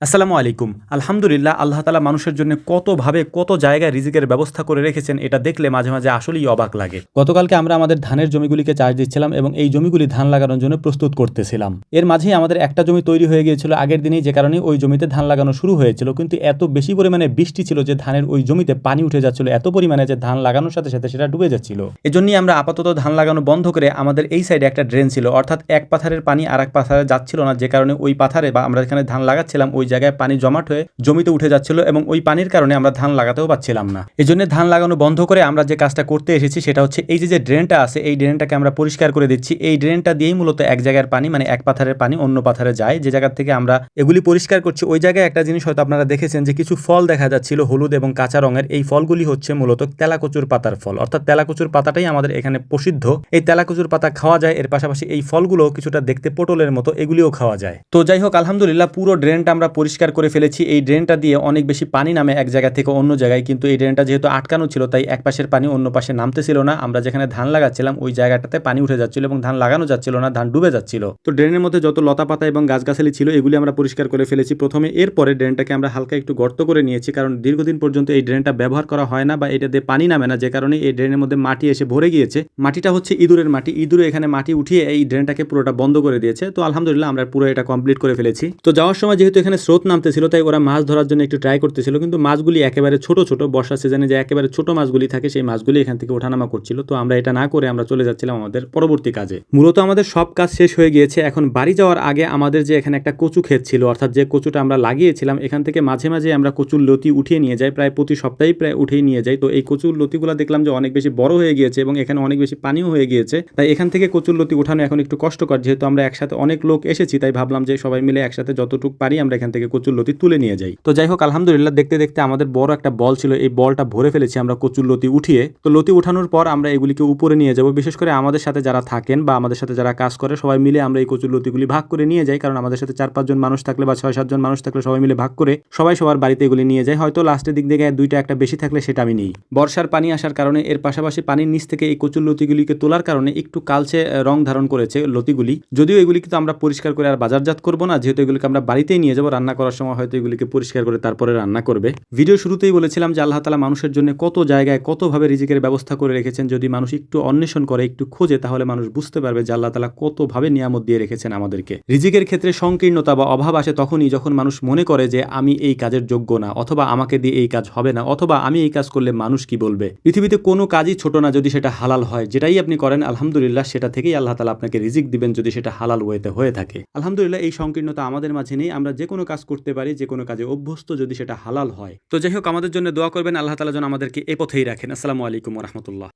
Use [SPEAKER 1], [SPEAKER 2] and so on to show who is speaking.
[SPEAKER 1] আসসালামু আলাইকুম। আলহামদুলিল্লাহ আল্লাহ তাআলা মানুষের জন্য কতভাবে কত জায়গায় রিজিকের ব্যবস্থা করে রেখেছেন এটা দেখলে মাঝে, মাঝে আসলেই অবাক লাগে। গতকালকে আমরা আমাদের ধানের জমিগুলিকে চাষ দিচ্ছিলাম এবং এই জমিগুলি ধান লাগানোর জন্য প্রস্তুত করতেছিলাম। এর মাঝেই আমাদের একটা জমি তৈরি হয়ে গিয়েছিল আগের দিনেই, যে কারণে ওই জমিতে ধান লাগানো শুরু হয়েছিল। কিন্তু এত বেশি পরিমাণে বৃষ্টি ছিল যে ধানের ওই জমিতে পানি উঠে যাচ্ছিল এত পরিমাণে যে ধান লাগানোর সাথে, সাথে সেটা ডুবে যাচ্ছিল। এজন্যই আমরা আপাতত ধান লাগানো বন্ধ করে আমাদের এই সাইডে একটা ড্রেন ছিল, অর্থাৎ এক পাথারের পানি আরেক পাথারে যাচ্ছিল না, যে কারণে ওই পাথারে বা আমরা যেখানে ধান লাগাচ্ছিলাম ওই জায়গায় পানি জমাট হয়ে জমিতে উঠে যাচ্ছিল এবং ওই পানির কারণে আমরা ধান লাগাতেও পাচ্ছিলাম না। এজন্য ধান লাগানো বন্ধ করে আমরা যে কাজটা করতে এসেছি সেটা হচ্ছে এই যে ড্রেনটা আছে এই ড্রেনটাকে আমরা পরিষ্কার করে দিচ্ছি। এই ড্রেনটা দিয়েই মূলত এক জায়গার পানি মানে এক পাথারের পানি অন্য পাথারে যায়। যে জায়গা থেকে আমরা এগুলি পরিষ্কার করছি ওই জায়গায় একটা জিনিস হয়তো আপনারা দেখেছেন যে কিছু ফল দেখা যাচ্ছিল হলুদ এবং কাঁচা রঙের। এই ফলগুলি হচ্ছে মূলত তেলাকচুর পাতার ফল, অর্থাৎ তেলাকচুর পাতাটাই আমাদের এখানে প্রসিদ্ধ। এই তেলাকচুর পাতা খাওয়া যায়, এর পাশাপাশি এই ফলগুলো কিছুটা দেখতে পটলের মতো, এগুলিও খাওয়া যায়। তো যাই হোক, আলহামদুলিল্লাহ পুরো ড্রেনটা আমরা পরিষ্কার করে ফেলেছি। এই ড্রেনটা দিয়ে অনেক বেশি পানি নামে এক জায়গা থেকে অন্য জায়গায়, কিন্তু এই ড্রেনটা যেহেতু আটকানো ছিল তাই এক পাশের পানি অন্য পাশে নামতেছিল না। আমরা যেখানে ধান লাগাচ্ছিলাম ওই জায়গাটাতে পানি উঠে যাচ্ছিল এবং ধান লাগানো যাচ্ছিল না, ধান ডুবে যাচ্ছিল। তো ড্রেনের মধ্যে যত লতা পাতা এবং গাছগাছালি ছিল এগুলি আমরা পরিষ্কার করে ফেলেছি প্রথমে। এরপরে ড্রেনটাকে আমরা হালকা একটু গর্ত করে নিয়েছি, কারণ দীর্ঘদিন পর্যন্ত এই ড্রেনটা ব্যবহার করা হয় না বা এটা দিয়ে পানি নামে না, যে কারণে এই ড্রেনের মধ্যে মাটি এসে ভরে গিয়েছে। মাটিটা হচ্ছে ইঁদুরের মাটি, ইঁদুরে এখানে মাটি উঠিয়ে এই ড্রেনটাকে পুরোটা বন্ধ করে দিয়েছে। তো আলহামদুলিল্লাহ আমরা পুরো এটা কমপ্লিট করে ফেলেছি। তো যাওয়ার সময় যেহেতু এখানে স্রোত নামতেছিল তাই ওরা মাছ ধরার জন্য একটু ট্রাই করতেছিল, কিন্তু মাছগুলি একেবারে ছোট ছোট, বর্ষার সিজনে যে একেবারে ছোট মাছগুলি থাকে সেই মাছগুলি এখান থেকে ওঠানামা করছিল। তো আমরা এটা না করে আমরা চলে যাচ্ছিলাম আমাদের পরবর্তী কাজে। মূলত আমাদের সব কাজ শেষ হয়ে গিয়েছে। এখন বাড়ি যাওয়ার আগে আমাদের যে এখানে একটা কচু ক্ষেত ছিল, অর্থাৎ যে কচুটা আমরা লাগিয়েছিলাম এখান থেকে মাঝে মাঝে আমরা কচুর লতি উঠিয়ে নিয়ে যাই, প্রায় প্রতি সপ্তাহেই প্রায় উঠিয়ে নিয়ে যাই। তো এই কচুর লতিগুলো দেখলাম যে অনেক বেশি বড় হয়ে গিয়েছে এবং এখানে অনেক বেশি পানিও হয়ে গিয়েছে, তাই এখান থেকে কচুর লতি উঠানো এখন একটু কষ্টকর। যেহেতু আমরা একসাথে অনেক লোক এসেছি তাই ভাবলাম যে সবাই মিলে একসাথে যতটুকু পারি আমরা এখান থেকে কচুর লতি তুলে নিয়ে যাই। তো যাই হোক, আলহামদুলিল্লাহ দেখতে দেখতে আমাদের বড় একটা বল ছিল, এই বলটা ভরে ফেলেছি আমরা কচুর লতি উঠিয়ে। তো লতি উঠানোর পর আমরা এগুলিকে উপরে নিয়ে যাব। বিশেষ করে আমাদের সাথে যারা থাকেন বা আমাদের সাথে যারা কাজ করে সবাই মিলে আমরা এই কচুর লতিগুলি ভাগ করে নিয়ে যাই, কারণ আমাদের সাথে 4-5 জন মানুষ থাকলে বা 6-7 জন মানুষ থাকলে সবাই মিলে ভাগ করে সবাই সবার বাড়িতে এগুলি নিয়ে যায়। হয়তো লাস্টের দিক থেকে দুইটা একটা বেশি থাকলে সেটা আমি নিই। বর্ষার পানি আসার কারণে এর পাশাপাশি পানির নিচ থেকে এই কচুর লতিগুলিকে তোলার কারণে একটু কালচে রং ধারণ করেছে লতিগুলি। যদিও এগুলি কিন্তু আমরা পরিষ্কার করে আর বাজারজাত করব না, যেহেতু এগুলিকে আমরা বাড়িতেই নিয়ে যাবো। রান্না করার সময় হয়তো এগুলিকে পরিষ্কার করে তারপরে রান্না করবে। ভিডিও শুরুতেই বলেছিলাম যে আল্লাহ তাআলা মানুষের জন্য কত জায়গায় কতভাবে রিজিকের ব্যবস্থা করে রেখেছেন। যদি মানুষ একটু অন্বেষণ করে, একটু খোঁজে, তাহলে মানুষ বুঝতে পারবে যে আল্লাহ তাআলা কতভাবে নিয়ামত দিয়ে রেখেছেন আমাদেরকে। রিজিকের ক্ষেত্রে সংকীর্ণতা বা অভাব আসে তখনই যখন মানুষ মনে করে যে আমি এই কাজের যোগ্য না, অথবা আমাকে দিয়ে এই কাজ হবে না, অথবা আমি এই কাজ করলে মানুষ কি বলবে। পৃথিবীতে কোনো কাজই ছোট না যদি সেটা হালাল হয়। যেটাই আপনি করেন আলহামদুলিল্লাহ সেটা থেকেই আল্লাহ তাআলা আপনাকে রিজিক দিবেন যদি সেটা হালাল ওয়েতে হয়ে থাকে। আলহামদুলিল্লাহ এই সংকীর্ণতা আমাদের মাঝে নেই। আমরা যে কোনো কাজ করতে পারি, যে কোনো কাজে অভ্যস্ত যদি সেটা হালাল হয়। তো যাই হোক, আমাদের জন্য দোয়া করবেন, আল্লাহ তাআলা যেন আমাদেরকে এ পথেই রাখেন। আসসালামু আলাইকুম ওয়া রাহমাতুল্লাহ।